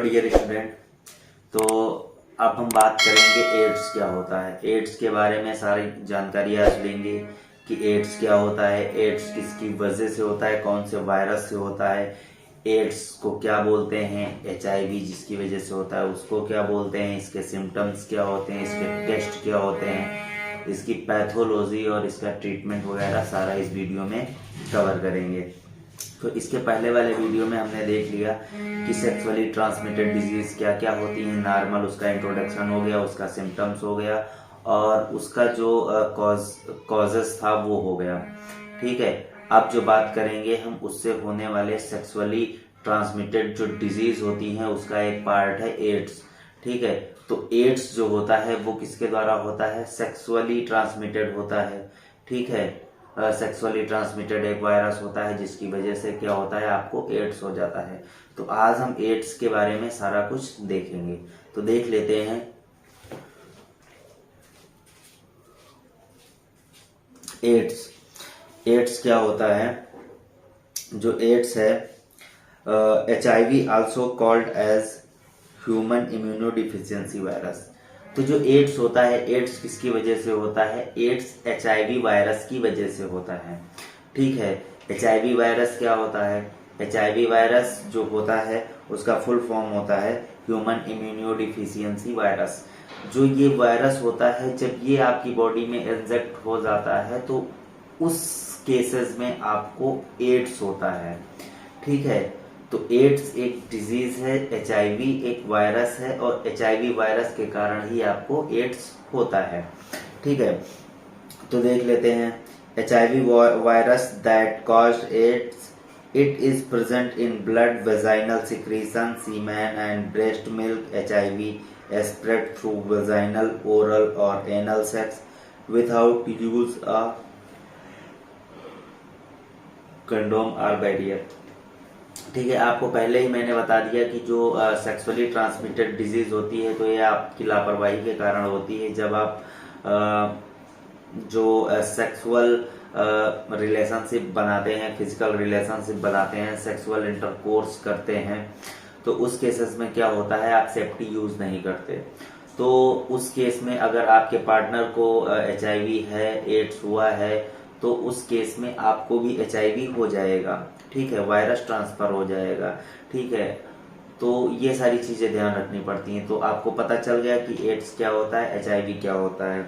Dear student, तो अब हम बात करेंगे एड्स क्या होता है। एड्स के बारे में सारी जानकारी आज लेंगे कि एड्स क्या होता है, एड्स किसकी वजह से होता है, कौन से वायरस से होता है, एड्स को क्या बोलते हैं, HIV जिसकी वजह से होता है उसको क्या बोलते हैं, इसके सिम्टम्स क्या होते हैं, इसके टेस्ट क्या होते हैं, इसकी पैथोलॉजी और इसका ट्रीटमेंट वगैरह सारा इस वीडियो में कवर करेंगे। तो इसके पहले वाले वीडियो में हमने देख लिया कि सेक्सुअली ट्रांसमिटेड डिजीज क्या क्या होती है। नॉर्मल उसका इंट्रोडक्शन हो गया, उसका सिम्टम्स हो गया और उसका जो कॉजेस था वो हो गया। ठीक है, अब जो बात करेंगे हम उससे होने वाले सेक्सुअली ट्रांसमिटेड जो डिजीज होती हैं उसका एक पार्ट है एड्स। ठीक है, तो एड्स जो होता है वो किसके द्वारा होता है, सेक्सुअली ट्रांसमिटेड होता है। ठीक है, सेक्सुअली ट्रांसमिटेड एक वायरस होता है जिसकी वजह से क्या होता है, आपको एड्स हो जाता है। तो आज हम एड्स के बारे में सारा कुछ देखेंगे, तो देख लेते हैं। एड्स क्या होता है। जो एड्स है, HIV also called as human immunodeficiency virus. तो जो एड्स होता है, एड्स किसकी वजह से होता है, एड्स HIV वायरस की वजह से होता है। ठीक है, HIV वायरस क्या होता है, HIV वायरस जो होता है उसका फुल फॉर्म होता है ह्यूमन इम्यूनोडिफिशियंसी वायरस। जो ये वायरस होता है जब ये आपकी बॉडी में इंजेक्ट हो जाता है तो उस केसेस में आपको एड्स होता है। ठीक है, तो एड्स एक डिजीज है, HIV एक वायरस है और HIV वायरस के कारण ही आपको एड्स होता है। ठीक है, तो देख लेते हैं। HIV virus that caused AIDS, it is present in blood, vaginal secretion, semen and breast milk. HIV spread through vaginal, oral or anal sex without use a condom or barrier। ठीक है, आपको पहले ही मैंने बता दिया कि जो सेक्सुअली ट्रांसमिटेड डिजीज होती है तो ये आपकी लापरवाही के कारण होती है। जब आप जो सेक्सुअल रिलेशनशिप बनाते हैं, फिजिकल रिलेशनशिप बनाते हैं, सेक्सुअल इंटरकोर्स करते हैं, तो उस केसेस में क्या होता है, आप सेफ्टी यूज नहीं करते। तो उस केस में अगर आपके पार्टनर को HIV है, एड्स हुआ है, तो उस केस में आपको भी HIV हो जाएगा। ठीक है, वायरस ट्रांसफर हो जाएगा। ठीक है, तो ये सारी चीजें ध्यान रखनी पड़ती हैं। तो आपको पता चल गया कि एड्स क्या होता है, HIV क्या होता है।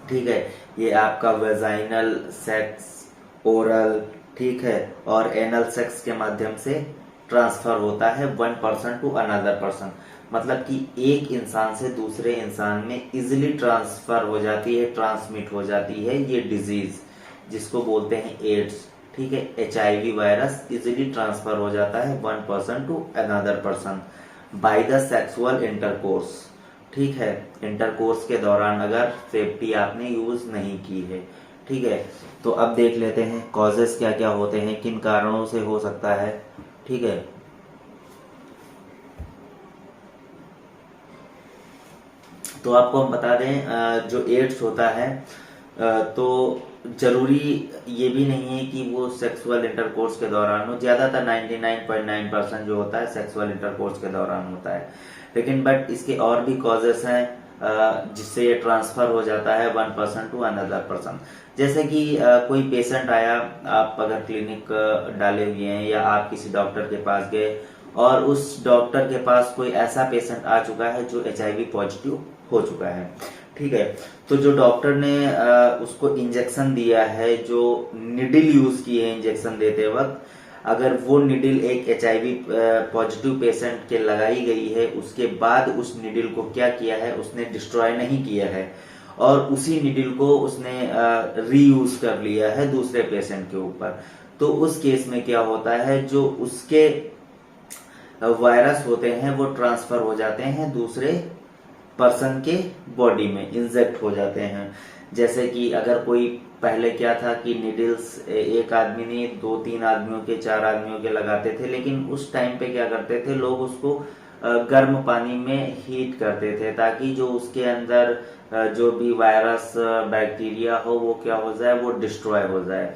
ठीक है, ये आपका वेजाइनल सेक्स, ओरल, ठीक है, और एनल सेक्स के माध्यम से ट्रांसफर होता है one person to another person. मतलब कि एक इंसान से दूसरे इंसान में इजिली ट्रांसफर हो जाती है, ट्रांसमिट हो जाती है ये डिजीज जिसको बोलते हैं एड्स। ठीक है, HIV वायरस इजिली ट्रांसफर हो जाता है one person to another person by the sexual intercourse. ठीक है, इंटरकोर्स के दौरान अगर सेफ्टी आपने यूज नहीं की है। ठीक है, तो अब देख लेते हैं कॉजेस क्या क्या होते हैं, किन कारणों से हो सकता है। ठीक है, तो आपको हम बता दें जो एड्स होता है तो जरूरी ये भी नहीं है कि वो सेक्सुअल इंटरकोर्स के दौरान हो। ज्यादातर 99.9% जो होता है सेक्सुअल इंटरकोर्स के दौरान होता है, लेकिन बट इसके और भी कॉजेस हैं जिससे ये ट्रांसफर हो जाता है one person to another person. जैसे कि कोई पेशेंट आया, आप अगर क्लिनिक डाले हुए हैं या आप किसी डॉक्टर के पास गए और उस डॉक्टर के पास कोई ऐसा पेशेंट आ चुका है जो HIV पॉजिटिव हो चुका है। ठीक है, तो जो डॉक्टर ने उसको इंजेक्शन दिया है, जो निडिल यूज की है इंजेक्शन देते वक्त, अगर वो निडिल एक HIV पॉजिटिव पेशेंट के लगाई गई है, उसके बाद उस निडिल को क्या किया है, उसने डिस्ट्रॉय नहीं किया है और उसी निडिल को उसने रीयूज कर लिया है दूसरे पेशेंट के ऊपर, तो उस केस में क्या होता है, जो उसके वायरस होते हैं वो ट्रांसफर हो जाते हैं दूसरे पर्सन के बॉडी में, इंजेक्ट हो जाते हैं। जैसे कि अगर कोई पहले क्या था कि निडल्स एक आदमी ने 2-3 आदमियों के, 4 आदमियों के लगाते थे, लेकिन उस टाइम पे क्या करते थे लोग, उसको गर्म पानी में हीट करते थे ताकि जो उसके अंदर जो भी वायरस बैक्टीरिया हो वो क्या हो जाए, वो डिस्ट्रॉय हो जाए।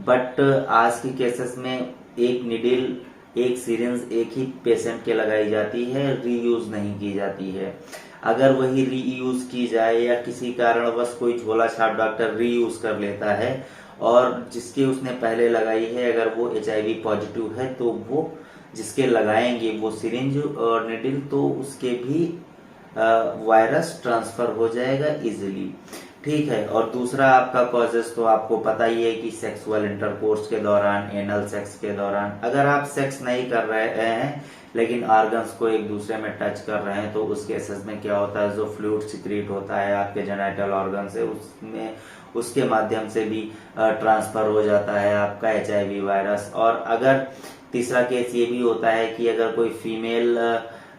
बट आज के केसेस में एक निडिल एक सिरिंज एक ही पेशेंट के लगाई जाती है, रीयूज नहीं की जाती है। अगर वही रीयूज की जाए या किसी कारणवश कोई झोला छाप डॉक्टर रीयूज कर लेता है और जिसके उसने पहले लगाई है अगर वो HIV पॉजिटिव है तो वो जिसके लगाएंगे वो सिरिंज और निडिल तो उसके भी वायरस ट्रांसफर हो जाएगा इजीली। ठीक है। और दूसरा आपका कॉजेस तो आपको पता ही है कि सेक्सुअल इंटरकोर्स के दौरान, एनल सेक्स के दौरान, अगर आप सेक्स नहीं कर रहे हैं लेकिन ऑर्गन्स को एक दूसरे में टच कर रहे हैं तो उस केसेस में क्या होता है, जो फ्लूइड सिक्रीट होता है आपके जेनिटल ऑर्गन से उसमें उसके माध्यम से भी ट्रांसफर हो जाता है आपका HIV वायरस। और अगर तीसरा केस ये भी होता है कि अगर कोई फीमेल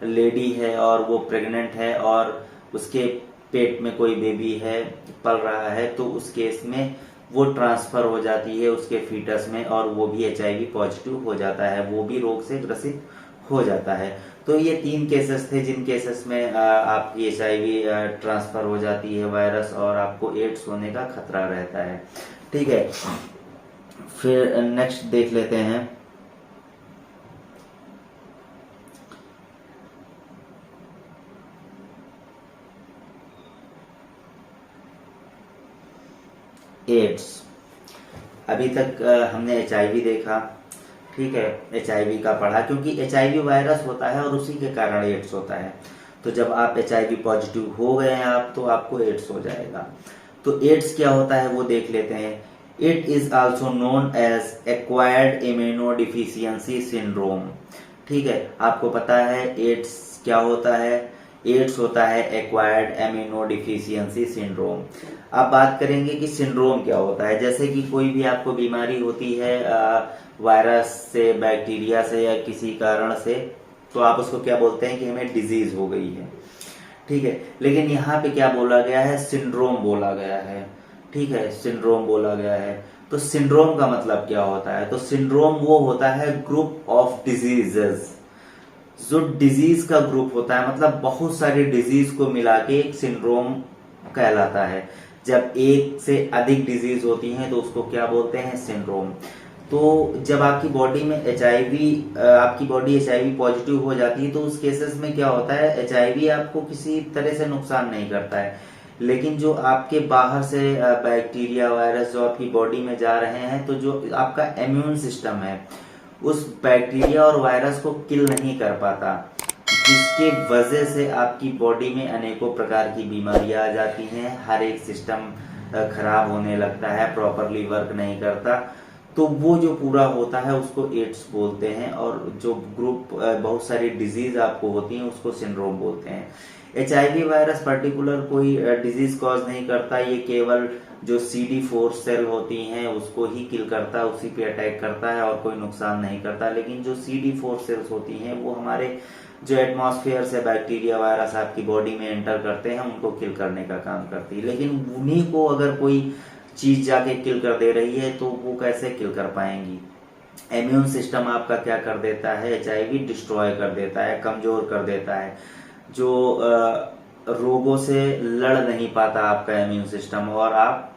लेडी है और वो प्रेग्नेंट है और उसके पेट में कोई बेबी है, पल रहा है, तो उस केस में वो ट्रांसफर हो जाती है उसके फीटस में और वो भी HIV पॉजिटिव हो जाता है, वो भी रोग से ग्रसित हो जाता है। तो ये 3 केसेस थे जिन केसेस में आपकी HIV ट्रांसफर हो जाती है वायरस और आपको एड्स होने का खतरा रहता है। ठीक है। फिर नेक्स्ट देख लेते हैं एड्स। अभी तक हमने HIV देखा, ठीक है, HIV का पढ़ा क्योंकि HIV वायरस होता है और उसी के कारण एड्स होता है। तो जब आप HIV पॉजिटिव हो गए हैं आप तो आपको एड्स हो जाएगा। तो एड्स क्या होता है वो देख लेते हैं। It is also known as acquired immunodeficiency syndrome. ठीक है, आपको पता है एड्स क्या होता है। एड्स होता है एक्वायर्ड इम्यूनोडिफिशियंसी सिंड्रोम। अब बात करेंगे कि सिंड्रोम क्या होता है। जैसे कि कोई भी आपको बीमारी होती है वायरस से, बैक्टीरिया से या किसी कारण से, तो आप उसको क्या बोलते हैं कि हमें डिजीज हो गई है। ठीक है, लेकिन यहाँ पे क्या बोला गया है, सिंड्रोम बोला गया है। ठीक है, सिंड्रोम बोला गया है। तो सिंड्रोम का मतलब क्या होता है, तो सिंड्रोम वो होता है ग्रुप ऑफ डिजीजेस। जो डिजीज का ग्रुप होता है, मतलब बहुत सारी डिजीज को मिला के एक सिंड्रोम कहलाता है। जब एक से अधिक डिजीज होती हैं तो उसको क्या बोलते हैं, सिंड्रोम। तो जब आपकी बॉडी में आपकी बॉडी HIV पॉजिटिव हो जाती है तो उस केसेस में क्या होता है, HIV आपको किसी तरह से नुकसान नहीं करता है, लेकिन जो आपके बाहर से बैक्टीरिया वायरस जो आपकी बॉडी में जा रहे हैं तो जो आपका इम्यून सिस्टम है उस बैक्टीरिया और वायरस को किल नहीं कर पाता, जिसके वजह से आपकी बॉडी में अनेकों प्रकार की बीमारियां आ जाती हैं। हर एक सिस्टम खराब होने लगता है, प्रॉपरली वर्क नहीं करता। तो वो जो पूरा होता है उसको एड्स बोलते हैं और जो ग्रुप बहुत सारी डिजीज आपको होती हैं उसको सिंड्रोम बोलते हैं। HIV वायरस पर्टिकुलर कोई डिजीज कॉज नहीं करता, ये केवल जो CD4 सेल होती हैं उसको ही किल करता है, उसी पे अटैक करता है और कोई नुकसान नहीं करता। लेकिन जो CD4 सेल्स होती हैं वो हमारे जो एटमॉस्फेयर से बैक्टीरिया वायरस आपकी बॉडी में एंटर करते हैं उनको किल करने का काम करती है। लेकिन उन्हीं को अगर कोई चीज जाके किल कर दे रही है तो वो कैसे किल कर पाएंगी। इम्यून सिस्टम आपका क्या कर देता है, HIV डिस्ट्रॉय कर देता है, कमजोर कर देता है। जो रोगों से लड़ नहीं पाता आपका इम्यून सिस्टम और आप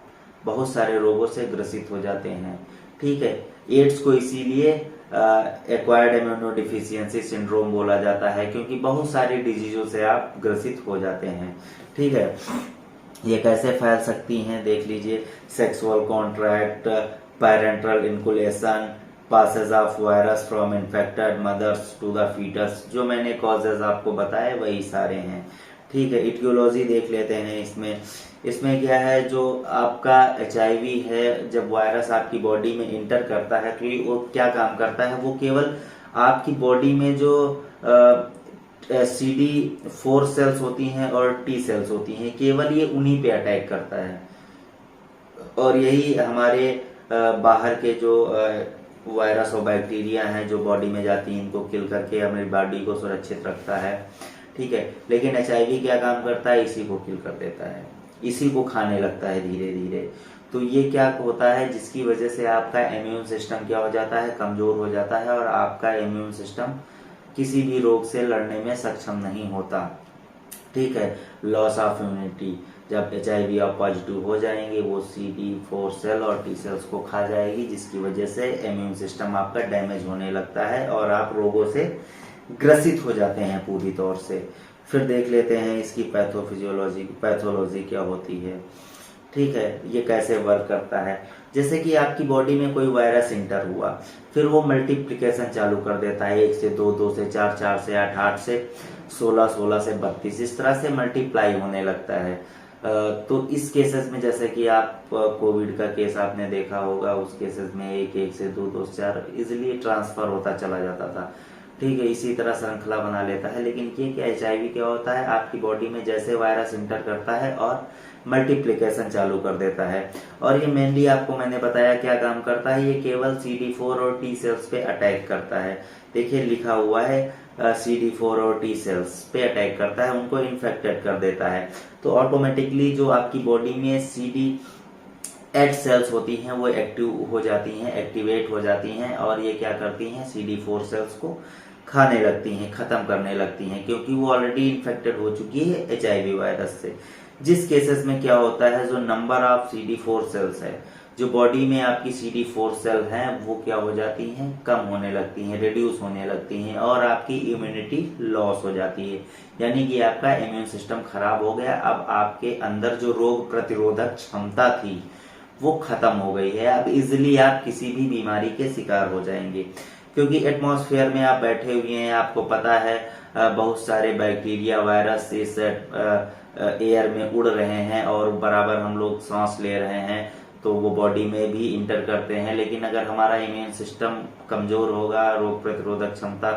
बहुत सारे रोगों से ग्रसित हो जाते हैं। ठीक है, एड्स को इसीलिए एक्वायर्ड इम्यूनोडिफिशियंसी सिंड्रोम बोला जाता है क्योंकि बहुत सारी डिजीजों से आप ग्रसित हो जाते हैं। ठीक है, ये कैसे फैल सकती हैं देख लीजिए। Sexual contract, parental inoculation, passage of virus from infected mothers to the foetus. जो मैंने कॉजेज आपको बताए वही सारे हैं। ठीक है, इटियोलॉजी देख लेते हैं। इसमें क्या है, जो आपका HIV है जब वायरस आपकी बॉडी में इंटर करता है तो वो क्या काम करता है, वो केवल आपकी बॉडी में जो CD4 सेल्स होती हैं और T सेल्स होती हैं, केवल ये उन्हीं पे अटैक करता है और यही हमारे बाहर के जो वायरस और बैक्टीरिया हैं जो बॉडी में जाती हैं इनको किल करके हमारी बॉडी को सुरक्षित रखता है। ठीक है, लेकिन HIV क्या काम करता है, इसी को किल कर देता है, इसी को खाने लगता है धीरे धीरे। तो ये क्या होता है, जिसकी वजह से आपका इम्यून सिस्टम क्या हो जाता है, कमजोर हो जाता है और आपका इम्यून सिस्टम किसी भी रोग से लड़ने में सक्षम नहीं होता। ठीक है, लॉस ऑफ इम्यूनिटी। जब HIV आप पॉजिटिव हो जाएंगे वो CD4 सेल और T सेल्स को खा जाएगी, जिसकी वजह से इम्यून सिस्टम आपका डैमेज होने लगता है और आप रोगों से ग्रसित हो जाते हैं पूरी तौर से। फिर देख लेते हैं इसकी पैथोलॉजी क्या होती है। ठीक है, ये कैसे वर्क करता है। जैसे कि आपकी बॉडी में कोई वायरस इंटर हुआ, फिर वो मल्टीप्लिकेशन चालू कर देता है, 1 से 2, 2 से 4, 4 से 8, 8 से 16, 16 से 32, इस तरह से मल्टीप्लाई होने लगता है। तो इस केसेस में जैसे कि आप कोविड का केस आपने देखा होगा, उस केसेस में 1, 1 से 2, 2 से 4 इजिली ट्रांसफर होता चला जाता था। ठीक है, इसी तरह श्रृंखला बना लेता है। लेकिन ये क्या HIV क्या होता है, आपकी बॉडी में जैसे वायरस इंटर करता है और मल्टीप्लिकेशन चालू कर देता है, और ये मेनली आपको मैंने बताया क्या काम करता है, ये केवल CD4 और T सेल्स पे अटैक करता है। देखिए लिखा हुआ है CD4 और T सेल्स पे अटैक करता है, उनको इन्फेक्टेड कर देता है। तो ऑटोमेटिकली जो आपकी बॉडी में CD8 सेल्स होती हैं वो एक्टिव हो जाती हैं, एक्टिवेट हो जाती हैं, और ये क्या करती हैं, CD4 सेल्स को खाने लगती हैं, खत्म करने लगती हैं, क्योंकि वो ऑलरेडी इन्फेक्टेड हो चुकी है HIV वायरस से। जिस केसेस में क्या होता है, जो नंबर ऑफ CD4 सेल्स है, जो बॉडी में आपकी CD4 सेल हैं वो क्या हो जाती हैं, कम होने लगती हैं, रिड्यूस होने लगती हैं, और आपकी इम्यूनिटी लॉस हो जाती है। यानी कि आपका इम्यून सिस्टम खराब हो गया। अब आपके अंदर जो रोग प्रतिरोधक क्षमता थी वो खत्म हो गई है। अब इजिली आप किसी भी बीमारी के शिकार हो जाएंगे, क्योंकि एटमॉस्फेयर में आप बैठे हुए हैं, आपको पता है बहुत सारे बैक्टीरिया वायरस इस एयर में उड़ रहे हैं और बराबर हम लोग सांस ले रहे हैं, तो वो बॉडी में भी इंटर करते हैं। लेकिन अगर हमारा इम्यून सिस्टम कमजोर होगा, रोग प्रतिरोधक क्षमता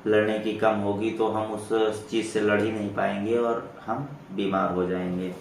लड़ने की कम होगी, तो हम उस चीज से लड़ ही नहीं पाएंगे और हम बीमार हो जाएंगे।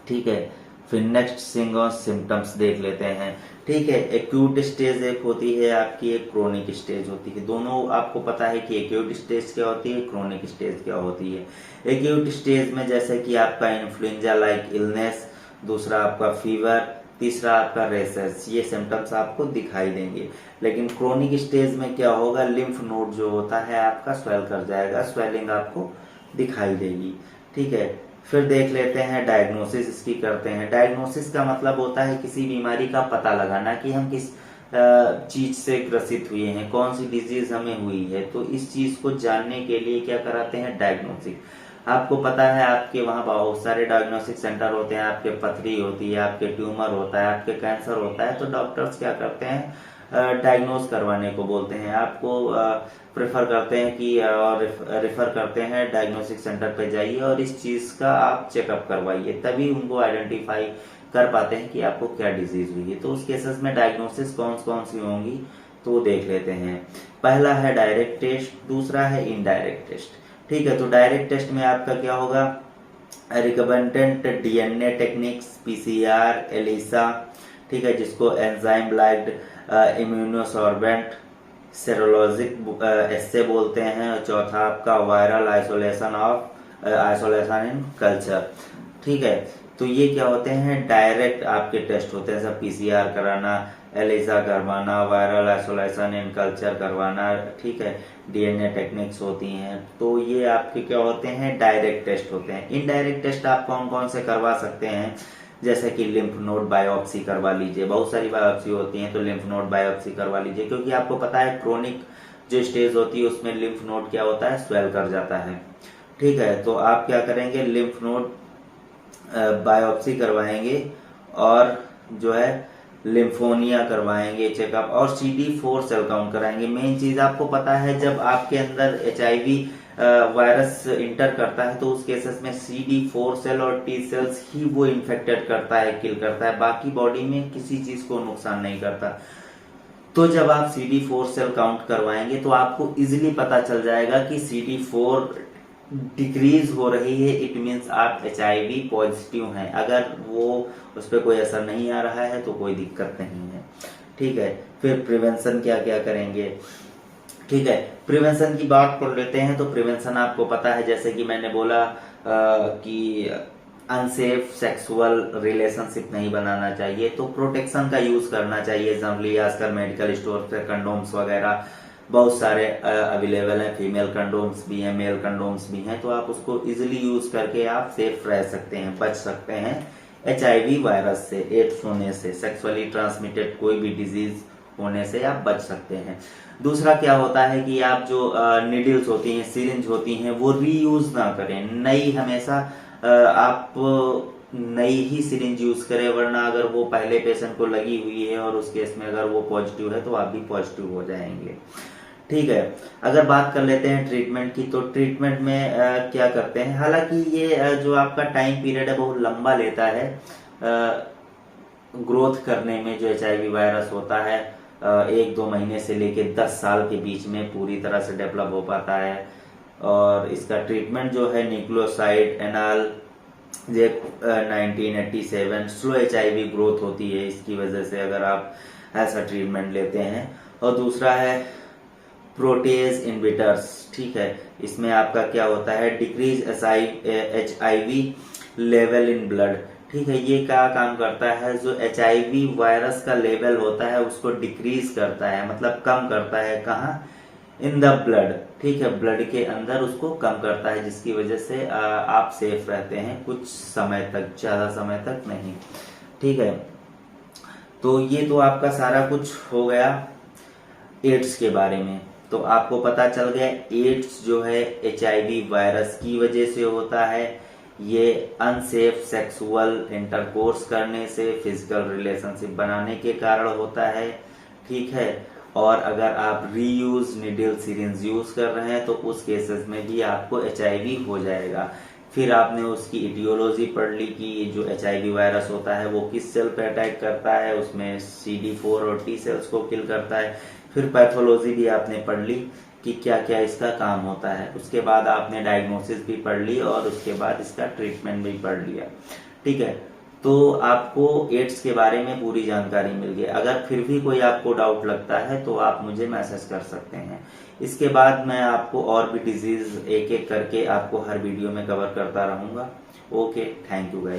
ठीक है, फिर नेक्स्ट सिम्टम्स देख लेते हैं। ठीक है, एक्यूट स्टेज एक होती है आपकी, एक क्रोनिक स्टेज होती है। दोनों आपको पता है कि एक्यूट स्टेज क्या होती है, क्रोनिक स्टेज क्या होती है। एक्यूट स्टेज में जैसे कि आपका इन्फ्लुएंजा लाइक इलनेस, दूसरा आपका फीवर, तीसरा आपका रेसेस, ये सिम्टम्स आपको दिखाई देंगे। लेकिन क्रोनिक स्टेज में क्या होगा, लिम्फ नोड जो होता है आपका स्वेल कर जाएगा, स्वेलिंग आपको दिखाई देगी। ठीक है, फिर देख लेते हैं डायग्नोसिस इसकी करते हैं। डायग्नोसिस का मतलब होता है किसी बीमारी का पता लगाना कि हम किस चीज से ग्रसित हुए हैं, कौन सी डिजीज हमें हुई है। तो इस चीज को जानने के लिए क्या कराते हैं, डायग्नोसिस। आपको पता है आपके वहाँ बहुत सारे डायग्नोस्टिक सेंटर होते हैं, आपके पथरी होती है, आपके ट्यूमर होता है, आपके कैंसर होता है, तो डॉक्टर्स क्या करते हैं, डायग्नोस करवाने को बोलते हैं, आपको प्रेफर करते हैं कि और रेफर करते हैं डायग्नोस्टिक सेंटर पे जाइए और इस चीज का आप चेकअप करवाइए, तभी उनको आइडेंटिफाई कर पाते हैं कि आपको क्या डिजीज हुई है। तो उस केसेस में डायग्नोसिस कौन सी होंगी तो देख लेते हैं। पहला है डायरेक्ट टेस्ट, दूसरा है इनडायरेक्ट टेस्ट। ठीक है, तो डायरेक्ट टेस्ट में आपका क्या होगा, रिकमेंडेंट DNA टेक्निक्स, PCR, एलिसा, ठीक है, जिसको एंजाइम लाइक्ड इम्यूनोसॉर्बेंट सेरोलॉजिक एस्से बोलते हैं। और चौथा आपका वायरल आइसोलेशन इन कल्चर। ठीक है, तो ये क्या होते हैं, डायरेक्ट आपके टेस्ट होते हैं, सब PCR कराना, एलिसा करवाना, वायरल आइसोलेशन इन कल्चर करवाना, ठीक है, DNA टेक्निक्स होती हैं। तो ये आपके क्या होते हैं, डायरेक्ट टेस्ट होते हैं। इनडायरेक्ट टेस्ट आप कौन कौन से करवा सकते हैं, जैसे कि लिम्फ नोड बायोप्सी करवा लीजिए, बहुत सारी बायोप्सी होती हैं, तो लिम्फ नोड बायोप्सी करवा लीजिए, क्योंकि आपको पता है क्रोनिक जो स्टेज होती है उसमें लिम्फ नोड क्या होता है, स्वेल कर जाता है। ठीक है, तो आप क्या करेंगे, लिम्फ नोड बायोप्सी करवाएंगे और जो है लिम्फोनिया करवाएंगे चेकअप, और CD4 सेल काउंट कराएंगे। मेन चीज आपको पता है, जब आपके अंदर HIV वायरस इंटर करता है तो उस केसेस में CD4 सेल और T सेल्स ही वो इन्फेक्टेड करता है, किल करता है, बाकी बॉडी में किसी चीज को नुकसान नहीं करता। तो जब आप CD4 सेल काउंट करवाएंगे तो आपको इजिली पता चल जाएगा कि CD4 डिक्रीज हो रही है, इट मीन्स आप HIV पॉजिटिव हैं। अगर वो उस पर कोई असर नहीं आ रहा है तो कोई दिक्कत नहीं है। ठीक है, फिर प्रिवेंशन क्या क्या करेंगे। ठीक है, प्रिवेंशन की बात कर लेते हैं। तो प्रिवेंशन आपको पता है, जैसे कि मैंने बोला कि अनसेफ सेक्सुअल रिलेशनशिप नहीं बनाना चाहिए, तो प्रोटेक्शन का यूज करना चाहिए। जनरली आजकल मेडिकल स्टोर पे कंडोम्स वगैरह बहुत सारे अवेलेबल हैं, फीमेल कंडोम्स भी हैं, मेल कंडोम्स भी हैं, तो आप उसको इजीली यूज करके आप सेफ रह सकते हैं, बच सकते हैं HIV वायरस से, एड्स होने से, सेक्सुअली ट्रांसमिटेड कोई भी डिजीज होने से आप बच सकते हैं। दूसरा क्या होता है कि आप जो निडल्स होती हैं, सिरिंज होती हैं, वो रीयूज ना करें, नई हमेशा आप नई ही सिरिंज यूज करें, वरना अगर वो पहले पेशेंट को लगी हुई है और उस केस में अगर वो पॉजिटिव है तो आप भी पॉजिटिव हो जाएंगे। ठीक है, अगर बात कर लेते हैं ट्रीटमेंट की, तो ट्रीटमेंट में क्या करते हैं, हालांकि ये जो आपका टाइम पीरियड है बहुत लंबा लेता है ग्रोथ करने में। जो HIV वायरस होता है 1-2 महीने से लेके 10 साल के बीच में पूरी तरह से डेवलप हो पाता है। और इसका ट्रीटमेंट जो है nucleoside anal 1987 slow HIV growth होती है इसकी वजह से, अगर आप ऐसा ट्रीटमेंट लेते हैं। और दूसरा है प्रोटेज इनहिबिटर्स। ठीक है, इसमें आपका क्या होता है, decrease HIV level in blood. ठीक है, ये क्या काम करता है, जो HIV वायरस का लेवल होता है उसको डिक्रीज करता है, मतलब कम करता है, कहाँ, इन द ब्लड। ठीक है, ब्लड के अंदर उसको कम करता है, जिसकी वजह से आप सेफ रहते हैं कुछ समय तक, ज्यादा समय तक नहीं। ठीक है, तो ये तो आपका सारा कुछ हो गया एड्स के बारे में। तो आपको पता चल गया एड्स जो है HIV वायरस की वजह से होता है, ये अनसेफ सेक्सुअल इंटरकोर्स करने से, फिजिकल रिलेशनशिप बनाने के कारण होता है। ठीक है, और अगर आप रीयूज नीडल सिरिंज यूज कर रहे हैं तो उस केसेस में भी आपको HIV हो जाएगा। फिर आपने उसकी इटियोलॉजी पढ़ ली कि जो HIV वायरस होता है वो किस सेल पे अटैक करता है, उसमें CD4 और T सेल्स को किल करता है। फिर पैथोलॉजी भी आपने पढ़ ली कि क्या क्या इसका काम होता है। उसके बाद आपने डायग्नोसिस भी पढ़ ली और उसके बाद इसका ट्रीटमेंट भी पढ़ लिया। ठीक है, तो आपको एड्स के बारे में पूरी जानकारी मिल गई। अगर फिर भी कोई आपको डाउट लगता है तो आप मुझे मैसेज कर सकते हैं। इसके बाद मैं आपको और भी डिजीज एक एक करके आपको हर वीडियो में कवर करता रहूंगा। Okay, thank you guys.